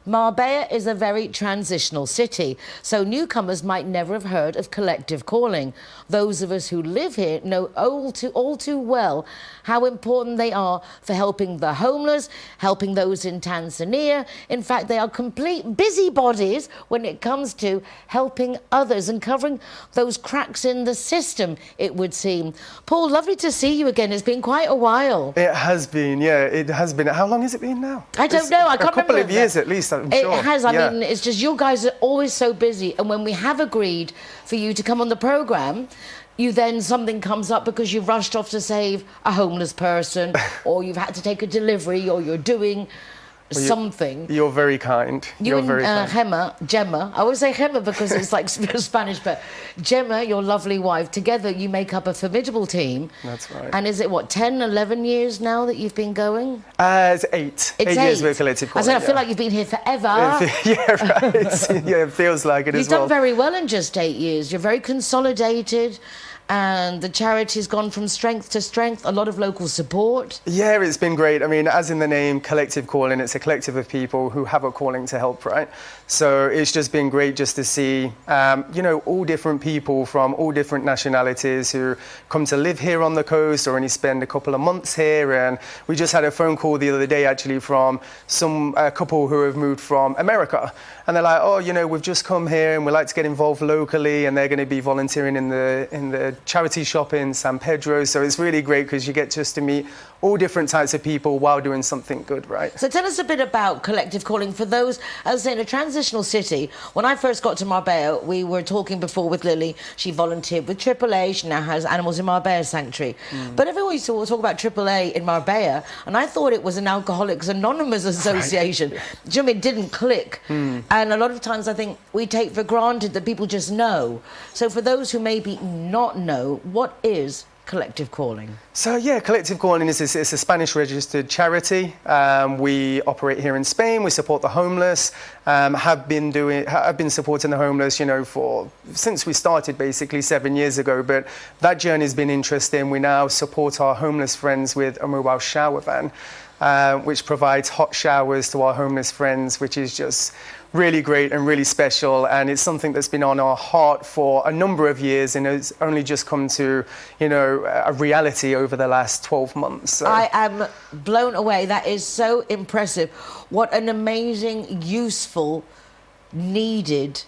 Marbella is a very transitional city, so newcomers might never have heard of collective calling. Those of us who live here know all too well how important they are for helping the homeless, helping those in Tanzania. In fact, they are complete busybodies when it comes to helping others and covering those cracks in the system, it would seem. Paul, lovely to see you again. It's been quite a while. It has been, yeah, it has been. How long has it been now? I don't know. I can't remember. A couple of years at least, I'm sure. It has. I mean, it's just you guys are always so busy. And when we have agreed for you to come on the programme, you then something comes up because you've rushed off to save a homeless person or you've had to take a delivery or you're doing something. You're very kind. You and Gemma, I always say Gemma because it's like Spanish, but Gemma, your lovely wife, together you make up a formidable team. That's right. And is it, what, 10, 11 years now that you've been going? It's 8. It's 8 years with Collective Calling. I feel like you've been here forever. Yeah, right. Yeah, it feels like it as well. You've done very well in just 8 years. You're very consolidated. And the charity's gone from strength to strength, a lot of local support. Yeah, it's been great. I mean, as in the name, Collective Calling, it's a collective of people who have a calling to help, right? So it's just been great just to see, you know, all different people from all different nationalities who come to live here on the coast or only spend a couple of months here. And we just had a phone call the other day, actually, from a couple who have moved from America. And they're like, oh, you know, we've just come here and we'd like to get involved locally, and they're going to be volunteering in the charity shop in San Pedro. So it's really great because you get just to meet all different types of people while doing something good, right? So tell us a bit about Collective Calling for those, as I say, in a transitional city. When I first got to Marbella, we were talking before with Lily. She volunteered with AAA. She now has Animals in Marbella Sanctuary. But everyone used to talk about AAA in Marbella, and I thought it was an Alcoholics Anonymous association. Right. Do you know what I mean? It didn't click. And a lot of times I think we take for granted that people just know. So for those who maybe not know, what is Collective Calling? So yeah, Collective Calling is it's a Spanish registered charity. We operate here in Spain. We support the homeless. Have been supporting the homeless, you know, since we started basically 7 years ago. But that journey has been interesting. We now support our homeless friends with a mobile shower van, which provides hot showers to our homeless friends, which is just really great and really special, and it's something that's been on our heart for a number of years, and it's only just come to, you know, a reality over the last 12 months. So. I am blown away. That is so impressive. What an amazing, useful, needed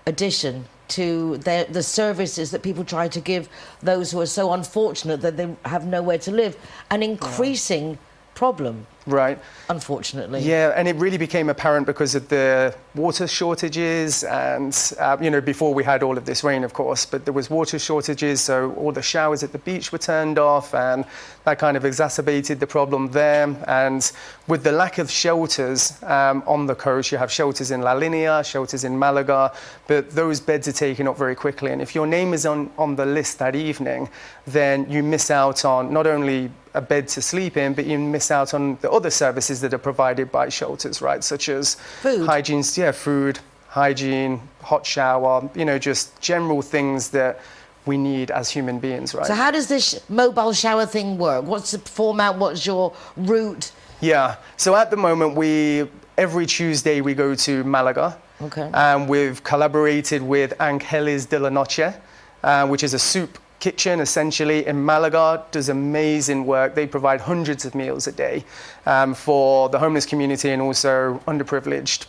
addition to the services that people try to give those who are so unfortunate that they have nowhere to live. An increasing problem. Right. Unfortunately. Yeah, and it really became apparent because of the water shortages and, you know, before we had all of this rain, of course, but there was water shortages, so all the showers at the beach were turned off, and that kind of exacerbated the problem there. And with the lack of shelters on the coast, you have shelters in La Linea, shelters in Malaga, but those beds are taken up very quickly. And if your name is on the list that evening, then you miss out on not only a bed to sleep in, but you miss out on the other services that are provided by shelters, right? Such as food, hygiene, food, hygiene, hot shower, you know, just general things that we need as human beings, right? So how does this mobile shower thing work? What's the format? What's your route? Yeah, so at the moment, every Tuesday we go to Malaga. Okay. And we've collaborated with Angeles de la Noche, which is a soup kitchen essentially in Malaga. Does amazing work. They provide hundreds of meals a day for the homeless community and also underprivileged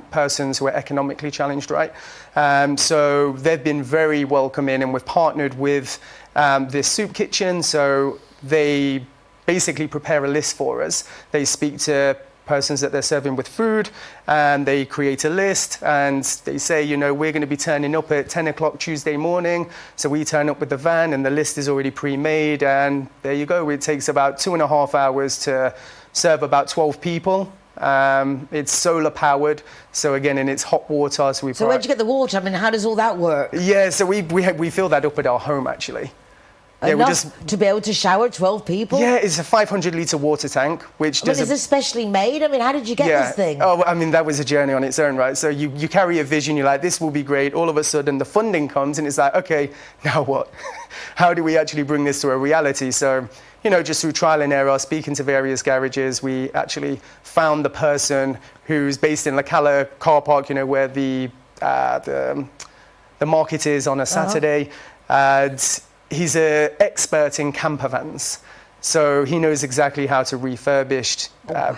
persons who are economically challenged, right? So they've been very welcoming, and we've partnered with this soup kitchen. So they basically prepare a list for us. They speak to persons that they're serving with food, and they create a list, and they say, you know, we're going to be turning up at 10 o'clock Tuesday morning. So we turn up with the van, and the list is already pre-made, and there you go. It takes about 2.5 hours to serve about 12 people. It's solar powered, so again, and it's hot water. So where'd you get the water? I mean, how does all that work? Yeah, so we fill that up at our home, actually. Enough to be able to shower 12 people? Yeah, it's a 500-litre water tank, which does... Is this specially made? I mean, how did you get this thing? Oh, I mean, that was a journey on its own, right? So you carry a vision, you're like, this will be great. All of a sudden, the funding comes, and it's like, okay, now what? How do we actually bring this to a reality? So, you know, just through trial and error, speaking to various garages, we actually found the person who's based in La Cala car park, you know, where the market is on a Saturday. And he's an expert in camper vans. So he knows exactly how to refurbish,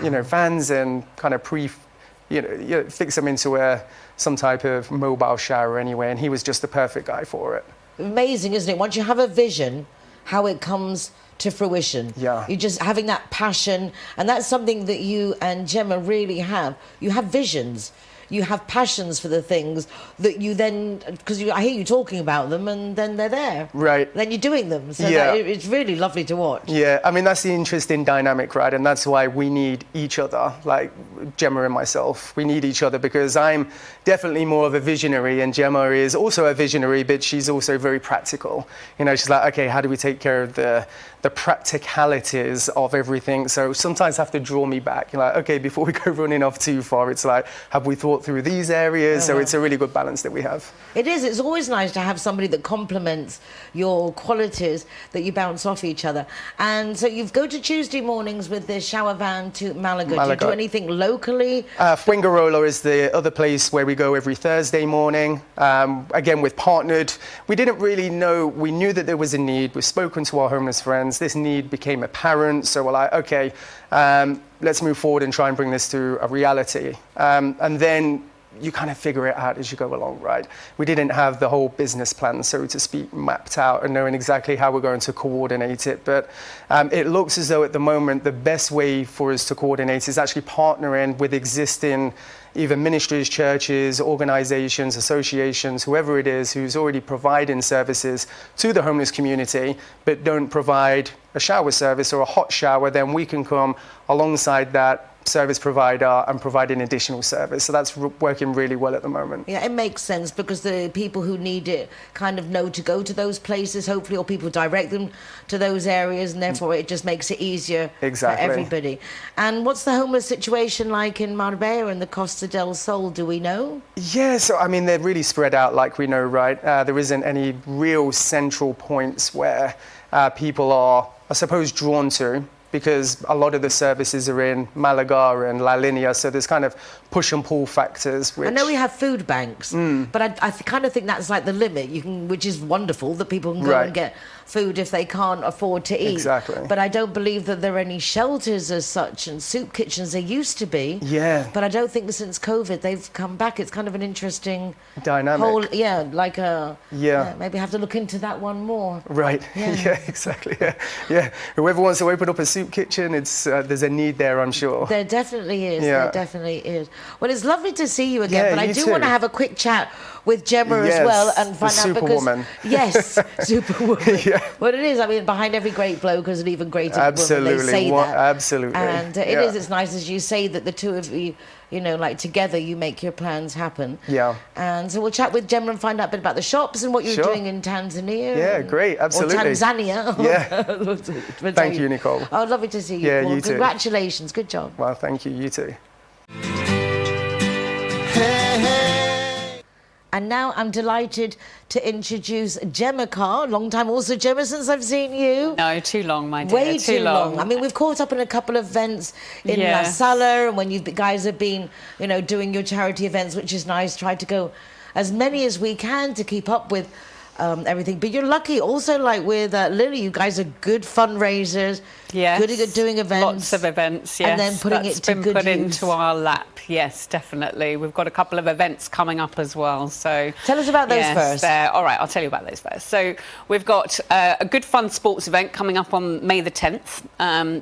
you know, vans and kind of fix them into some type of mobile shower anyway. And he was just the perfect guy for it. Amazing, isn't it? Once you have a vision, how it comes to fruition. Yeah. You're just having that passion, and that's something that you and Gemma really have. You have visions. You have passions for the things that you then, because I hear you talking about them, and then they're there. Right. Then you're doing them. So Yeah. it's really lovely to watch. Yeah, I mean, that's the interesting dynamic, right? And that's why we need each other, like Gemma and myself. We need each other because I'm definitely more of a visionary, and Gemma is also a visionary, but she's also very practical. You know, she's like, okay, how do we take care of the practicalities of everything? So sometimes have to draw me back. You're like, okay, before we go running off too far, it's like, have we thought through these areas? So it's a really good balance that we have. It is. It's always nice to have somebody that complements your qualities, that you bounce off each other. And so you go to Tuesday mornings with the shower van to Malaga. Do you do anything locally? Fuengirola is the other place where we go every Thursday morning. Again, we've partnered. We didn't really know. We knew that there was a need. We've spoken to our homeless friends. This need became apparent. So we're like, okay, let's move forward and try and bring this to a reality. And then you kind of figure it out as you go along, right? We didn't have the whole business plan, so to speak, mapped out and knowing exactly how we're going to coordinate it. But it looks as though at the moment, the best way for us to coordinate is actually partnering with existing either ministries, churches, organizations, associations, whoever it is who's already providing services to the homeless community, but don't provide a shower service or a hot shower. Then we can come alongside that service provider and provide an additional service. So that's working really well at the moment. Yeah, it makes sense because the people who need it kind of know to go to those places, hopefully, or people direct them to those areas, and therefore it just makes it easier for everybody. And what's the homeless situation like in Marbella and the Costa del Sol? Do we know? Yeah, so I mean, they're really spread out, like we know, right? There isn't any real central points where people are, I suppose, drawn to, because a lot of the services are in Malaga and La Linea, so there's kind of push and pull factors. I know we have food banks, but I kind of think that's like the limit. You can, which is wonderful that people can go and get food if they can't afford to eat. Exactly. But I don't believe that there are any shelters as such and soup kitchens. There used to be. Yeah. But I don't think since COVID they've come back. It's kind of an interesting dynamic. Maybe have to look into that one more. Right. Yeah, exactly. Yeah. Whoever wants to open up a soup kitchen, it's there's a need there, I'm sure. There definitely is. Yeah. There definitely is. Well, it's lovely to see you again, Yeah, but I do want to have a quick chat with Gemma as well and find out superwoman. Yes, superwoman. Well, it is. I mean, behind every great bloke is an even greater woman. They say that. Absolutely. And it is. It's nice, as you say, that the two of you, you know, like together, you make your plans happen. Yeah. And so we'll chat with Gemma and find out a bit about the shops and what you're doing in Tanzania. Yeah, great. Absolutely. Or Tanzania. Yeah. Thank you, Nicole. Oh, lovely to see you. Yeah, Paul. you too. Congratulations. Good job. Well, thank you. You too. And now I'm delighted to introduce Gemma Carr. Long time also, Gemma, since I've seen you. No, too long, my dear. Way too long. I mean, we've caught up in a couple of events in La Sala, and when you guys have been, you know, doing your charity events, which is nice. Tried to go as many as we can to keep up with everything. But you're lucky also, like with Lily, you guys are good fundraisers. Yes. Good at doing events. Lots of events, yes. And then putting it to good use. That's been put into our lap, yes, definitely. We've got a couple of events coming up as well, so... Tell us about those first. All right, I'll tell you about those first. So we've got a good fun sports event coming up on May the 10th.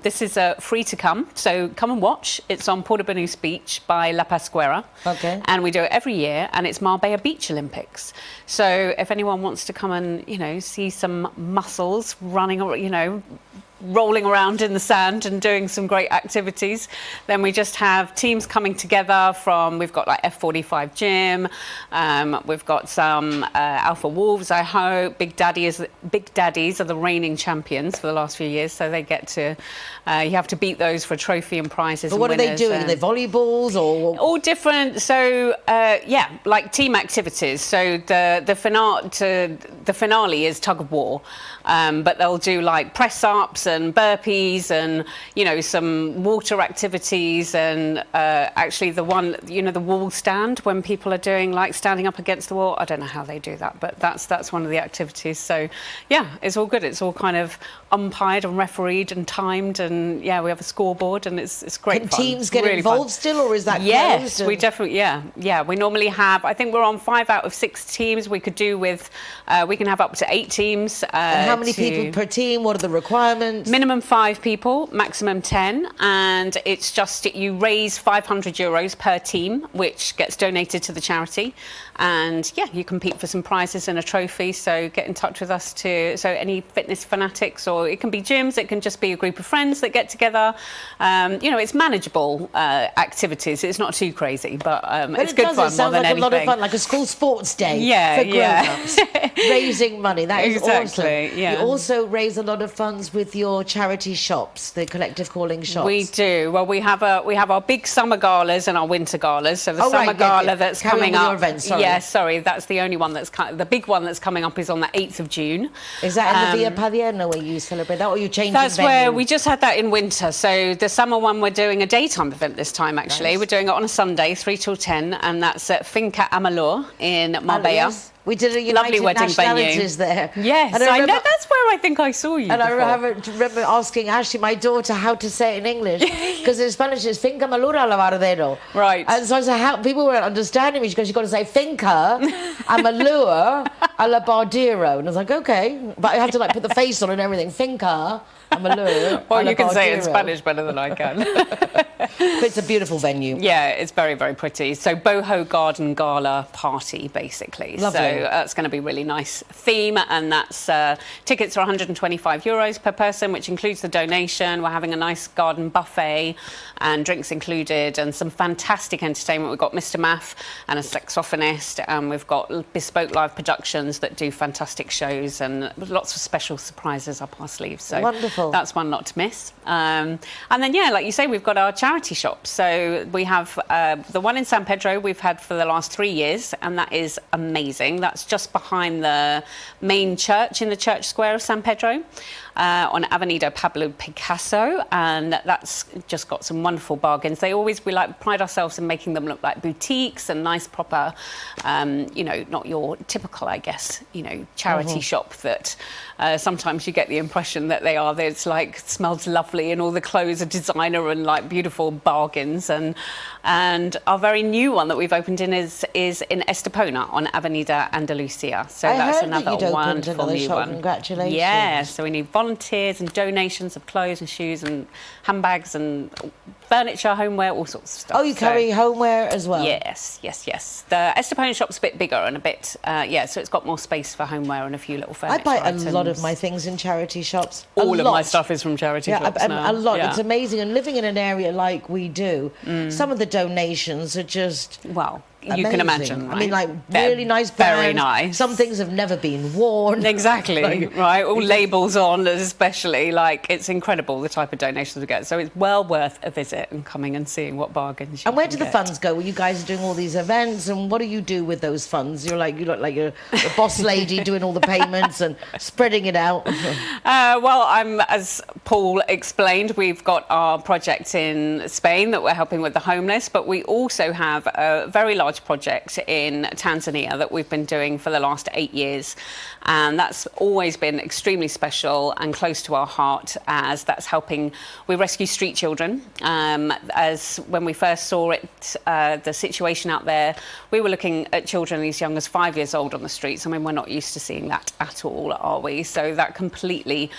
This is free to come, so come and watch. It's on Portobello Beach by La Pascuera. Okay. And we do it every year, and it's Marbella Beach Olympics. So if anyone wants to come and, you know, see some muscles running, you know, rolling around in the sand and doing some great activities, then we just have teams coming together from, we've got like F45 gym, we've got some Alpha Wolves, I hope. Big Daddies are the reigning champions for the last few years, so they get to, you have to beat those for trophy and prizes. But what are they doing? Are they volleyballs or? All different. So yeah, like team activities. So the finale is tug of war, but they'll do like press ups and burpees and, you know, some water activities and actually the one, you know, the wall stand when people are doing like standing up against the wall. I don't know how they do that, but that's one of the activities. So yeah, it's all good. It's all kind of umpired and refereed and timed, and yeah, we have a scoreboard and it's great Can fun. teams get Really involved fun. still, or is that Yes, closed? we definitely, yeah. We normally have, I think we're on 5 out of 6 teams. We could do with, we can have up to 8 teams. And how many people per team? What are the requirements? Minimum 5 people, maximum 10, and it's just you raise €500 per team, which gets donated to the charity. And yeah, you compete for some prizes and a trophy. So get in touch with us so any fitness fanatics, or it can be gyms, it can just be a group of friends that get together. You know, it's manageable activities. It's not too crazy, but it's good fun. It sounds like a lot of fun, like a school sports day for grown-ups. Raising money, that is awesome. Yeah. You also raise a lot of funds with your charity shops, the Collective Calling shops. We do. Well, we have our big summer galas and our winter galas. So the summer gala that's Carry coming on with up. your events, sorry. Yeah, sorry, that's the only one that's the big one that's coming up is on the 8th of June. Is that in the Via Padierna where you celebrate that, or you change That's venue? where we just had that in winter. So the summer one, we're doing a daytime event this time. Actually, Nice. we're doing it on a Sunday, 3 till 10, and that's at Finca Amalur in Marbella. Yes. We did a United Lovely wedding Nationalities venue there. Yes, And I know. That's where I think I saw you. And before. I remember asking Ashley, my daughter, how to say it in English, because in Spanish it's finca malura lavardero. Right. And so I said, how people weren't understanding me. She goes, you've got to say finca a malura a lavardero. And I was like, okay, but I have to like put the face on and everything. Finca a malura. Well, you can say it in Spanish better than I can. It's a beautiful venue. Yeah, it's very, very pretty. So Boho Garden Gala Party, basically. Lovely. So that's going to be really nice theme, and that's tickets are €125 per person, which includes the donation. We're having a nice garden buffet and drinks included, and some fantastic entertainment. We've got Mr. Math and a saxophonist, and we've got bespoke live productions that do fantastic shows and lots of special surprises up our sleeves. So wonderful. That's one not to miss. And then, yeah, like you say, we've got our charity shop. So we have the one in San Pedro we've had for the last 3 years, and that is amazing. That's just behind the main church in the church square of San Pedro. On Avenida Pablo Picasso, and that's just got some wonderful bargains. We like pride ourselves in making them look like boutiques and nice proper, you know, not your typical, I guess, you know, charity shop that sometimes you get the impression that they are. It's like smells lovely and all the clothes are designer and like beautiful bargains. And our very new one that we've opened in is in Estepona on Avenida Andalusia. So that's another wonderful new one. Congratulations. Yeah, so we need volunteers and donations of clothes and shoes and handbags and furniture, homeware, all sorts of stuff. Oh, you carry homeware as well? Yes. The Estepona shop's a bit bigger and a bit, so it's got more space for homeware and a few little furniture I buy items. a lot of my things in charity shops. All of my stuff is from charity shops now. A lot. Yeah. It's amazing. And living in an area like we do, some of the donations are just... Well, you amazing. can imagine, right? I mean, like, They're really nice very brands. nice. Some things have never been worn. Exactly, right? All labels on, especially. Like, it's incredible the type of donations we get. So it's well worth a visit and coming and seeing what bargains you And where can do the get. funds go? Well, you guys are doing all these events, and what do you do with those funds? You look like you're a boss lady doing all the payments and spreading it out. Well, as Paul explained, we've got our project in Spain that we're helping with the homeless, but we also have a very large project in Tanzania that we've been doing for the last 8 years. And that's always been extremely special and close to our heart, as that's helping. We rescue street children. As when we first saw it, the situation out there, we were looking at children as young as 5 years old on the streets. I mean, we're not used to seeing that at all, are we? So that completely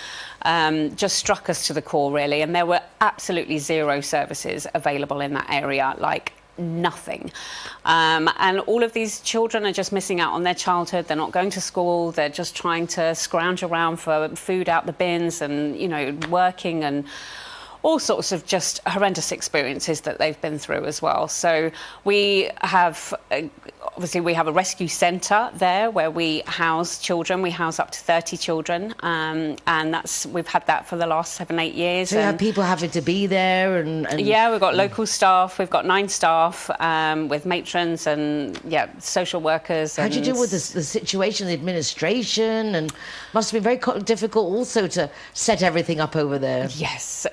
just struck us to the core, really. And there were absolutely zero services available in that area, like nothing. And all of these children are just missing out on their childhood. They're not going to school. They're just trying to scrounge around for food out the bins and, you know, working and all sorts of just horrendous experiences that they've been through as well. So we have, obviously we have a rescue centre there where we house children. We house up to 30 children, and we've had that for the last 7-8 years. So you have people having to be there and... Yeah, we've got local staff. We've got 9 staff with matrons and social workers. How do you deal with the situation, the administration, and must have been very difficult also to set everything up over there? Yes,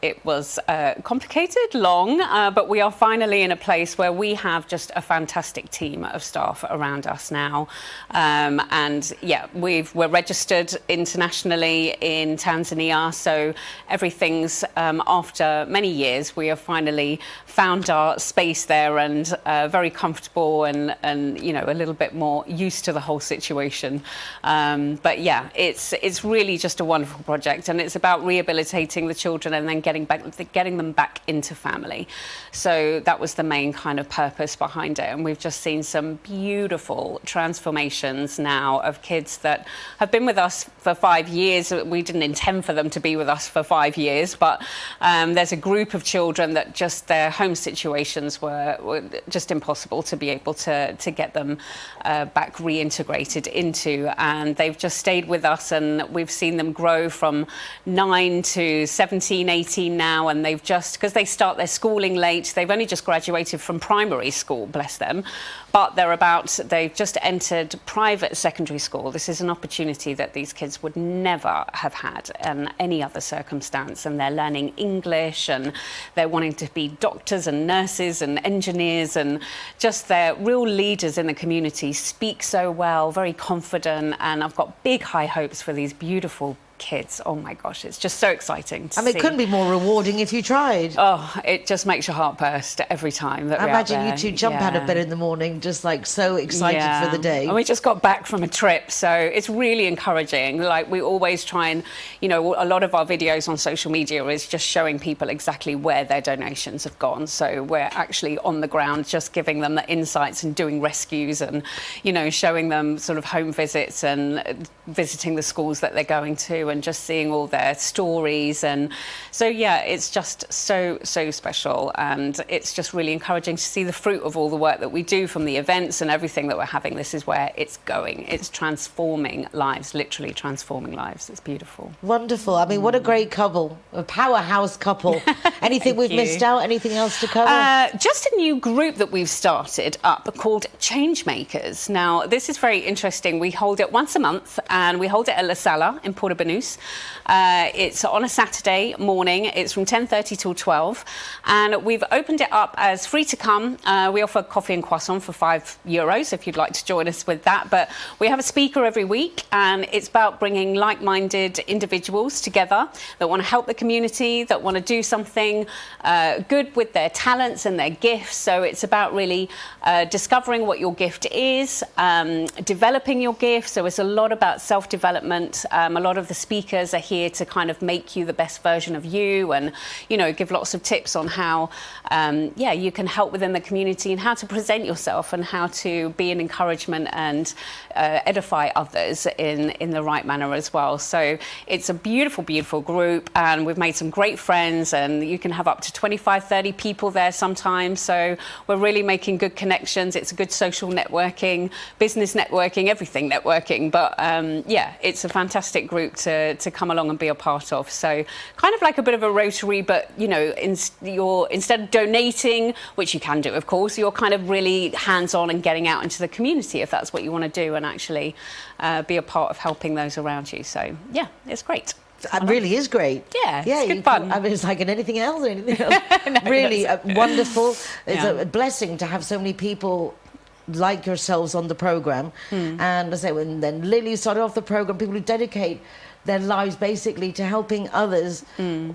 it was complicated, long, but we are finally in a place where we have just a fantastic team of staff around us now, and we're registered internationally in Tanzania, so everything's after many years we have finally found our space there and very comfortable and you know, a little bit more used to the whole situation. But yeah, it's really just a wonderful project, and it's about rehabilitating the children and then getting them back into family. So that was the main kind of purpose behind it, and we've just seen some beautiful transformations now of kids that have been with us for 5 years. We didn't intend for them to be with us for 5 years, but there's a group of children that just their home situations were just impossible to be able to get them back reintegrated into, and they've just stayed with us, and we've seen them grow from 9 to 17, 18 now, and they've just, because they start their schooling late, they've only just graduated from primary school, bless them, but they've just entered private secondary school. This is an opportunity that these kids would never have had in any other circumstance, and they're learning English, and they're wanting to be doctors and nurses and engineers, and just they're real leaders in the community, speak so well, very confident, and I've got big high hopes for these beautiful kids. Oh my gosh, it's just so exciting to see. It couldn't be more rewarding if you tried. Oh, it just makes your heart burst every time that I imagine you two jump out of bed in the morning just like so excited for the day. And we just got back from a trip, so it's really encouraging. Like, we always try and, you know, a lot of our videos on social media is just showing people exactly where their donations have gone. So we're actually on the ground just giving them the insights and doing rescues and, you know, showing them sort of home visits and visiting the schools that they're going to, and just seeing all their stories. And so it's just so special, and it's just really encouraging to see the fruit of all the work that we do, from the events and everything that we're having. This is where it's going. It's transforming lives, literally transforming lives. It's beautiful. Wonderful. I mean, what a great couple, a powerhouse couple. Anything we've missed out? Anything else to cover? Just a new group that we've started up called Changemakers. Now, this is very interesting. We hold it once a month, and we hold it at La Sala in Porto Banús. It's on a Saturday morning. It's from 10:30 till 12, and we've opened it up as free to come. We offer coffee and croissant for €5 if you'd like to join us with that. But we have a speaker every week, and it's about bringing like-minded individuals together that want to help the community, that want to do something good with their talents and their gifts. So it's about really discovering what your gift is, developing your gift. So it's a lot about self-development. A lot of the speakers are here to kind of make you the best version of you, and, you know, give lots of tips on how you can help within the community, and how to present yourself, and how to be an encouragement and edify others in the right manner as well. So it's a beautiful group, and we've made some great friends, and you can have up to 25-30 people there sometimes. So we're really making good connections. It's a good social networking, business networking, everything networking. But it's a fantastic group to come along and be a part of. So kind of like a bit of a Rotary, but, you know, instead of donating, which you can do, of course, you're kind of really hands-on and getting out into the community, if that's what you want to do, and actually be a part of helping those around you. So yeah, it's great. It really is great. Yeah, it's good fun. I mean, it's like in anything else. Really wonderful. It's a blessing to have so many people like yourselves on the programme. And I say, when then Lily started off the programme, people who dedicate their lives basically to helping others,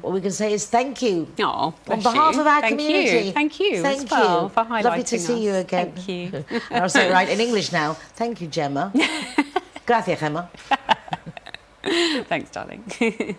what we can say is thank you. Oh, on behalf of our community. Thank you Thank as well you. for highlighting Lovely to see you again. Thank you. And I'll say it right in English now. Thank you, Gemma. Gracias, Gemma. Thanks, darling. Hey.